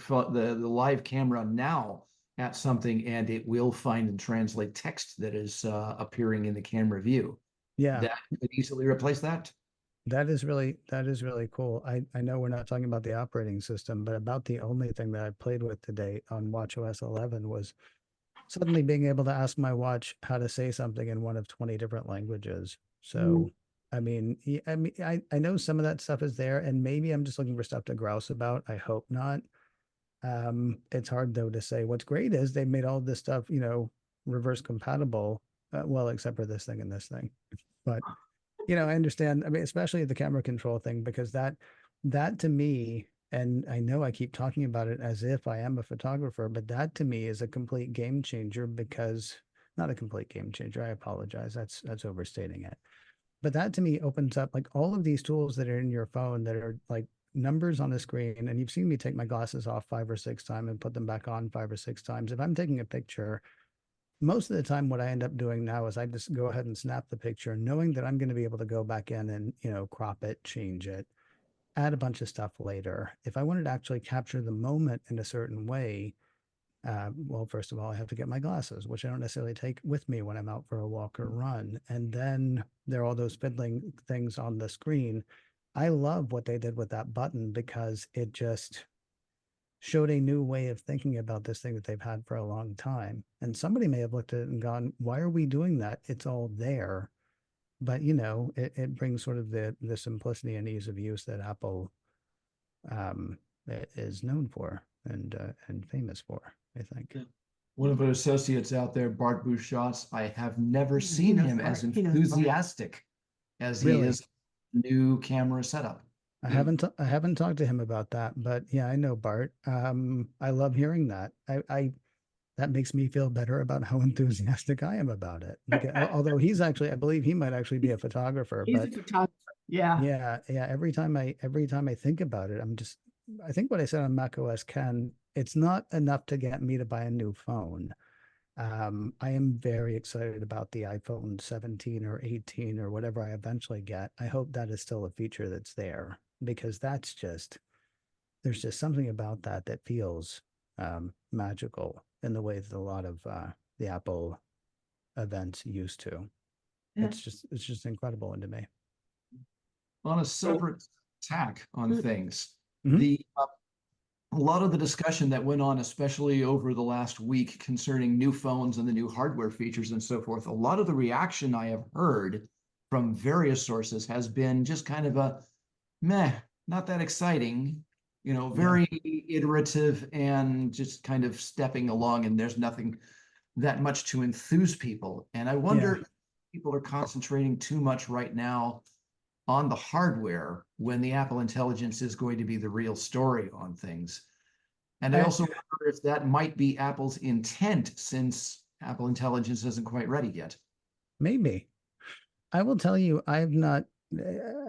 live camera now at something and it will find and translate text that is appearing in the camera view. yeah, That could easily replace that. that is really cool. I know we're not talking about the operating system, but about the only thing that I played with today on watchOS 11 was suddenly being able to ask my watch how to say something in one of 20 different languages. So, I mean, I know some of that stuff is there, and maybe I'm just looking for stuff to grouse about. I hope not. It's hard though to say. What's great is they made all this stuff, reverse compatible. Well, except for this thing and this thing. But I understand. I mean, especially the camera control thing, because that to me, and I know I keep talking about it as if I am a photographer, but that to me is a complete game changer because not a complete game changer. I apologize. That's overstating it. But that to me opens up like all of these tools that are in your phone that are like numbers on a screen. And you've seen me take my glasses off 5 or 6 times and put them back on 5 or 6 times. If I'm taking a picture, most of the time what I end up doing now is I just go ahead and snap the picture knowing that I'm going to be able to go back in and crop it, change it, add a bunch of stuff later. If I wanted to actually capture the moment in a certain way, well, first of all, I have to get my glasses, which I don't necessarily take with me when I'm out for a walk or run, and then there are all those fiddling things on the screen. I love what they did with that button because it just showed a new way of thinking about this thing that they've had for a long time. And somebody may have looked at it and gone, why are we doing that? It's all there. But it brings sort of the simplicity and ease of use that Apple um, is known for and famous for, I think. One of our associates out there, Bart Bouchot's, I have never He seen knows him Bart. as He knows Bart. enthusiastic as he Really, is new camera setup. I haven't talked to him about that, but yeah, I know Bart. I love hearing that. I that makes me feel better about how enthusiastic I am about it. Because, although he's actually, I believe he might actually be a photographer, He's a but photographer. Yeah. yeah. Every time I think about it, I think what I said on Mac OS Ken, it's not enough to get me to buy a new phone. I am very excited about the iPhone 17 or 18 or whatever I eventually get. I hope that is still a feature that's there because there's just something about that that feels magical in the way that a lot of the Apple events used to. Yeah. It's just incredible into me. On a separate tack on things, Mhm. the a lot of the discussion that went on, especially over the last week concerning new phones and the new hardware features and so forth, a lot of the reaction I have heard from various sources has been just kind of a meh, not that exciting, Yeah. very iterative and just kind of stepping along, and there's nothing that much to enthuse people. And I wonder Yeah. if people are concentrating too much right now on the hardware when the Apple Intelligence is going to be the real story on things. And I I, also wonder if that might be Apple's intent since Apple Intelligence isn't quite ready yet. maybe. I will tell you, I've not,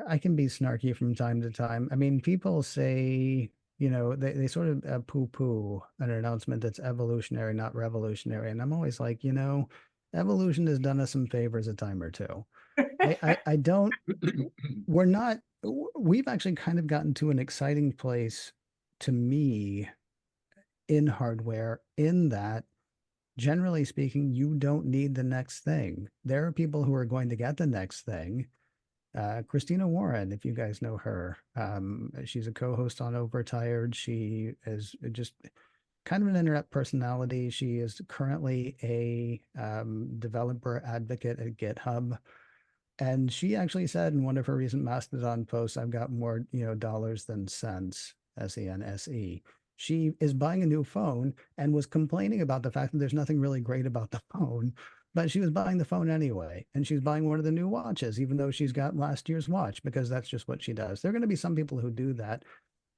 I can be snarky from time to time. I mean, people say, they sort of poo-poo an announcement that's evolutionary, not revolutionary. And I'm always like, evolution has done us some favors a time or two. I don't, we're not, we've actually kind of gotten to an exciting place to me in hardware, in that generally speaking, you don't need the next thing. There are people who are going to get the next thing. Christina Warren, if you guys know her, she's a co-host on Overtired. She is just kind of an internet personality. She is currently a developer advocate at GitHub. And she actually said in one of her recent Mastodon posts, I've got more, dollars than cents, SENSE. She is buying a new phone and was complaining about the fact that there's nothing really great about the phone, but she was buying the phone anyway. And she's buying one of the new watches, even though she's got last year's watch, because that's just what she does. There are going to be some people who do that.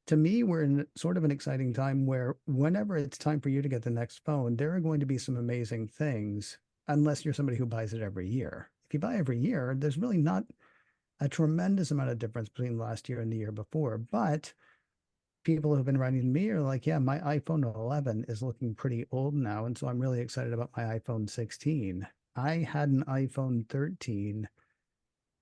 To me, we're in sort of an exciting time where whenever it's time for you to get the next phone, there are going to be some amazing things, unless you're somebody who buys it every year. If you buy every year, there's really not a tremendous amount of difference between last year and the year before. But people who've been writing to me are like, yeah, my iPhone 11 is looking pretty old now. And so I'm really excited about my iPhone 16. I had an iPhone 13.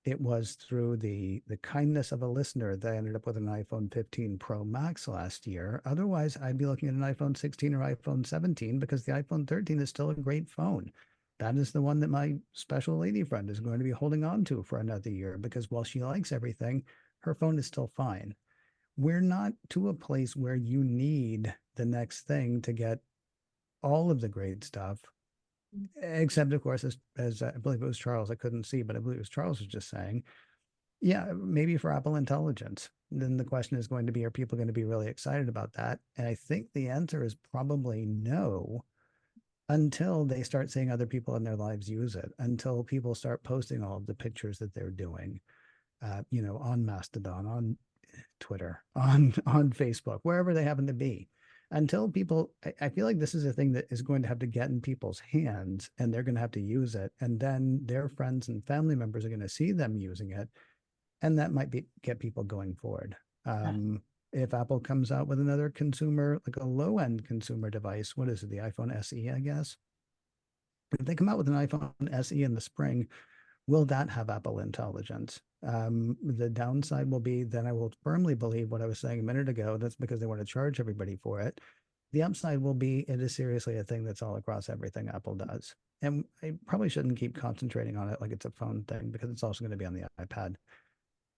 It was through the kindness of a listener that I ended up with an iPhone 15 Pro Max last year. Otherwise, I'd be looking at an iPhone 16 or iPhone 17 because the iPhone 13 is still a great phone. That is the one that my special lady friend is going to be holding on to for another year because while she likes everything, her phone is still fine. We're not to a place where you need the next thing to get all of the great stuff, except of course, as I believe it was Charles, I couldn't see, but I believe it was Charles was just saying, yeah, maybe for Apple Intelligence. Then the question is going to be, are people going to be really excited about that? And I think the answer is probably no, until they start seeing other people in their lives use it, until people start posting all of the pictures that they're doing, on Mastodon, on Twitter, on Facebook, wherever they happen to be. Until people, I feel like this is a thing that is going to have to get in people's hands and they're going to have to use it. And then their friends and family members are going to see them using it. And that might get people going forward. If Apple comes out with another consumer, like a low end consumer device, what is it, the iPhone SE, I guess? If they come out with an iPhone SE in the spring, will that have Apple Intelligence? The downside will be then I will firmly believe what I was saying a minute ago. That's because they want to charge everybody for it. The upside will be it is seriously a thing that's all across everything Apple does. And I probably shouldn't keep concentrating on it like it's a phone thing because it's also going to be on the iPad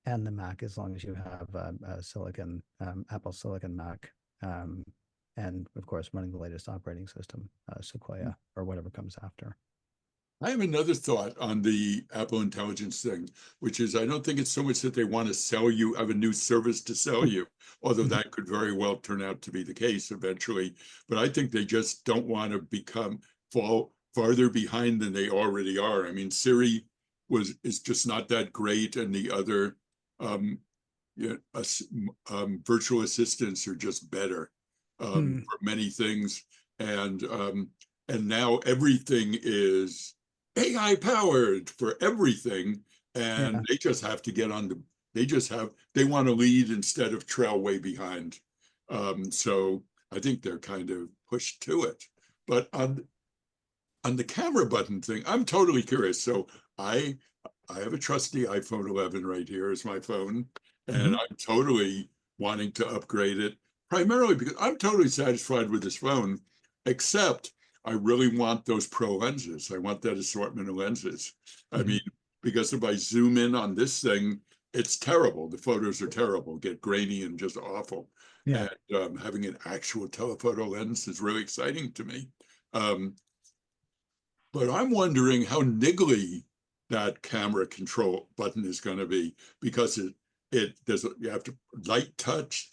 and the Mac as long as you have a silicon, Apple Silicon Mac. And of course, running the latest operating system, Sequoia, or whatever comes after. I have another thought on the Apple Intelligence thing, which is I don't think it's so much that they want to sell you, have a new service to sell you, although that could very well turn out to be the case eventually. But I think they just don't want to fall farther behind than they already are. I mean, Siri is just not that great, and the other virtual assistants are just better for many things. And now everything is AI powered for everything, and they just have to get on they want to lead instead of trail way behind. So I think they're kind of pushed to it. But on the camera button thing, I'm totally curious. So I have a trusty iPhone 11 right here as my phone, and I'm totally wanting to upgrade it, primarily because I'm totally satisfied with this phone, except I really want those pro lenses. I want that assortment of lenses. I mean, because if I zoom in on this thing, it's terrible. The photos are terrible, get grainy and just awful. Yeah. And having an actual telephoto lens is really exciting to me. But I'm wondering how niggly that camera control button is going to be, because you have to light touch,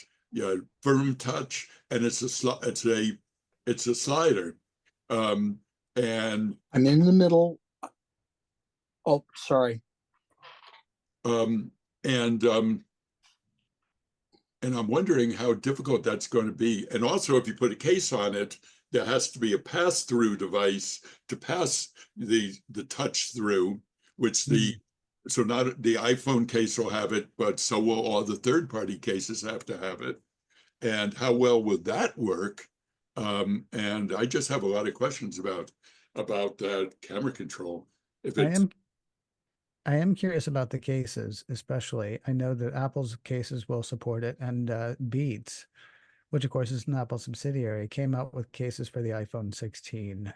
firm touch, and it's a slider. And I'm in the middle. Oh, sorry. And I'm wondering how difficult that's going to be. And also, if you put a case on it, there has to be a pass-through device to pass the touch through, which so not the iPhone case will have it, but so will all the third-party cases have to have it. And how well will that work? And I just have a lot of questions about that camera control. I am curious about the cases, especially. I know that Apple's cases will support it, and Beats, which of course is an Apple subsidiary, came out with cases for the iPhone 16.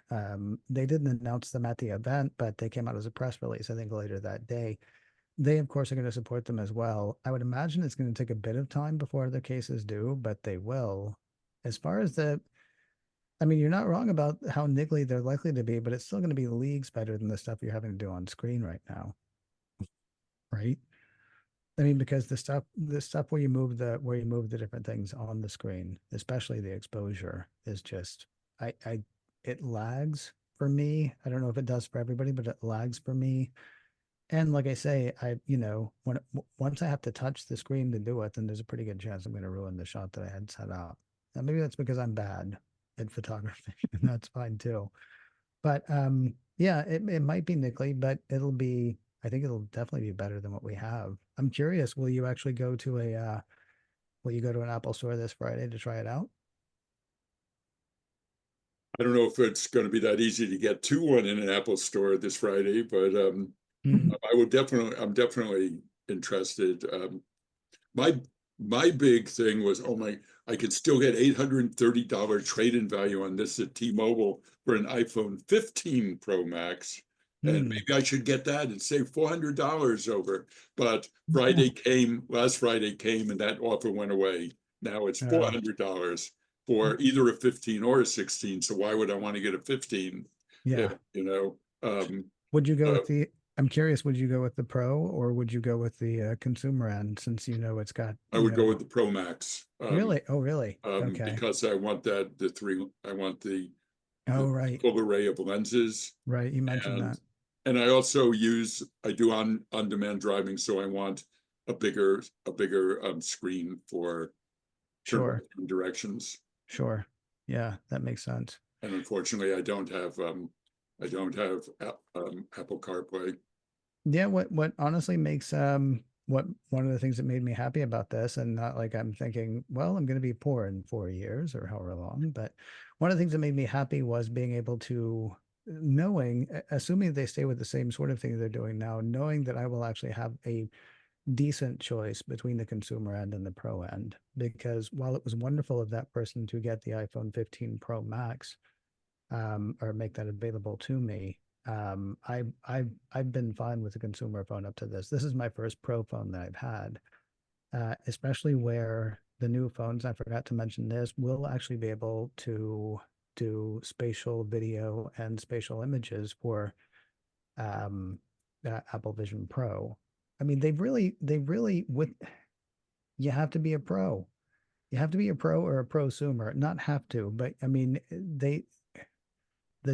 They didn't announce them at the event, but they came out as a press release, I think, later that day. They, of course, are going to support them as well. I would imagine it's going to take a bit of time before the cases do, but they will. As far as I mean, you're not wrong about how niggly they're likely to be, but it's still going to be leagues better than the stuff you're having to do on screen right now. Right? I mean, because the stuff where you move the different things on the screen, especially the exposure, is just it lags for me. I don't know if it does for everybody, but it lags for me. And like I say, once I have to touch the screen to do it, then there's a pretty good chance I'm going to ruin the shot that I had set up. And maybe that's because I'm bad at photography, and that's fine too. But yeah, it might be niggly, but I think it'll definitely be better than what we have. I'm curious, will you actually go to Will you go to an Apple store this Friday to try it out? I don't know if it's going to be that easy to get to one in an Apple store this Friday, but I'm definitely interested. My big thing was, I could still get $830 trade-in value on this at T-Mobile for an iPhone 15 Pro Max. And maybe I should get that and save $400 over. But last Friday came, and that offer went away. Now it's $400 for either a 15 or a 16. So why would I want to get a 15? Yeah. Would you go with the, I'm curious, would you go with the Pro or would you go with the consumer end, since it's got, I would go with the Pro Max. Really? Oh, really? Okay. Because I want I want the full array of lenses. Right. You mentioned that. And I also do on-demand driving, so I want a bigger screen for directions. Sure. Yeah, that makes sense. And unfortunately, I don't have Apple CarPlay. Yeah, what honestly makes one of the things that made me happy about this, and not like I'm thinking, well, I'm going to be poor in 4 years or however long, but one of the things that made me happy was being able to assuming they stay with the same sort of thing they're doing now, knowing that I will actually have a decent choice between the consumer end and the pro end. Because while it was wonderful of that person to get the iPhone 15 Pro Max, or make that available to me, I've been fine with the consumer phone up to this. This is my first pro phone that I've had, especially where the new phones, I forgot to mention this, will actually be able to do spatial video and spatial images for Apple Vision Pro. I mean, they've really you have to be a pro. You have to be a pro or a prosumer, not have to, but I mean, the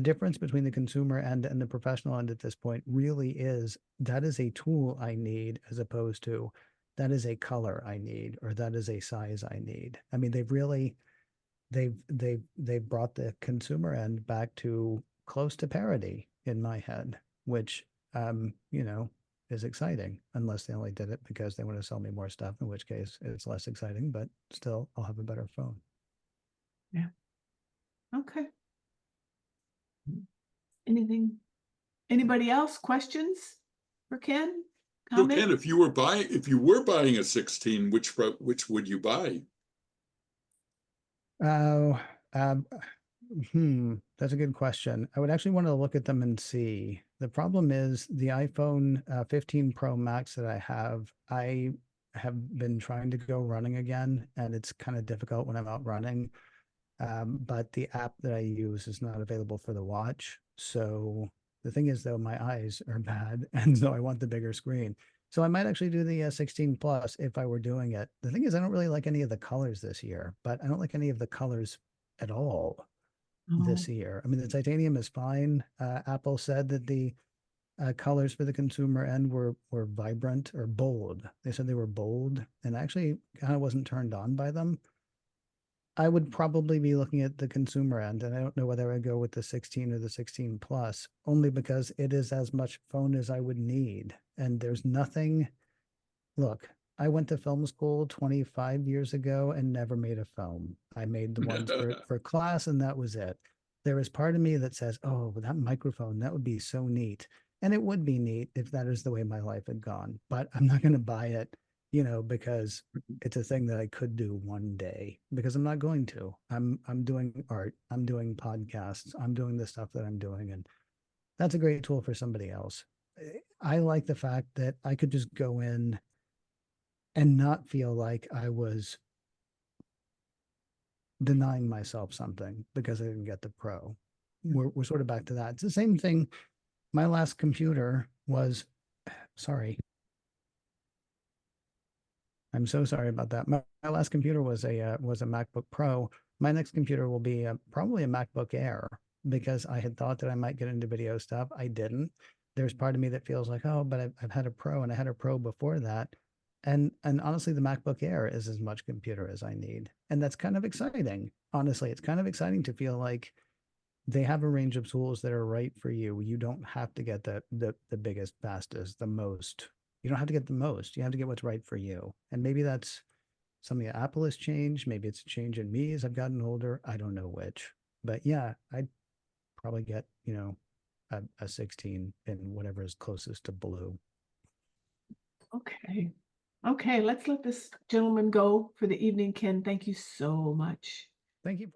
difference between the consumer end and the professional end at this point really is that is a tool I need, as opposed to that is a color I need, or that is a size I need. I mean, they've brought the consumer end back to close to parity in my head, which is exciting, unless they only did it because they want to sell me more stuff, in which case it's less exciting, but still I'll have a better phone. Yeah. Okay. Anybody else? Questions for Ken? So Ken, if you were buying a 16, which would you buy? Oh, that's a good question. I would actually want to look at them and see. The problem is the iPhone 15 Pro Max that I have been trying to go running again, and it's kind of difficult when I'm out running. But the app that I use is not available for the watch. So the thing is, though, my eyes are bad, and so I want the bigger screen. So I might actually do the 16 Plus if I were doing it. The thing is, I don't really like any of the colors this year, but I don't like any of the colors at all this year. I mean, the titanium is fine. Apple said that the colors for the consumer end were vibrant or bold. They said they were bold, and I actually kind of wasn't turned on by them. I would probably be looking at the consumer end, and I don't know whether I go with the 16 or the 16 Plus, only because it is as much phone as I would need. And there's nothing. Look, I went to film school 25 years ago and never made a film. I made the ones for class, and that was it. There is part of me that says, oh, that microphone, that would be so neat. And it would be neat if that is the way my life had gone. But I'm not going to buy it, because it's a thing that I could do one day, because I'm not going to. I'm doing art. I'm doing podcasts. I'm doing the stuff that I'm doing. And that's a great tool for somebody else. I like the fact that I could just go in and not feel like I was denying myself something because I didn't get the Pro. We're sort of back to that. It's the same thing. My last computer was, sorry. I'm so sorry about that. My last computer was a MacBook Pro. My next computer will be probably a MacBook Air, because I had thought that I might get into video stuff. I didn't. There's part of me that feels like, oh, but I've had a Pro, and I had a Pro before that. And honestly, the MacBook Air is as much computer as I need. And that's kind of exciting. Honestly, it's kind of exciting to feel like they have a range of tools that are right for you. You don't have to get the biggest, fastest, the most. You don't have to get the most. You have to get what's right for you. And maybe that's something that Apple has changed. Maybe it's a change in me as I've gotten older. I don't know which. But yeah, I'd probably get, a 16 and whatever is closest to blue. Okay. Okay, let's let this gentleman go for the evening. Ken, thank you so much. Thank you.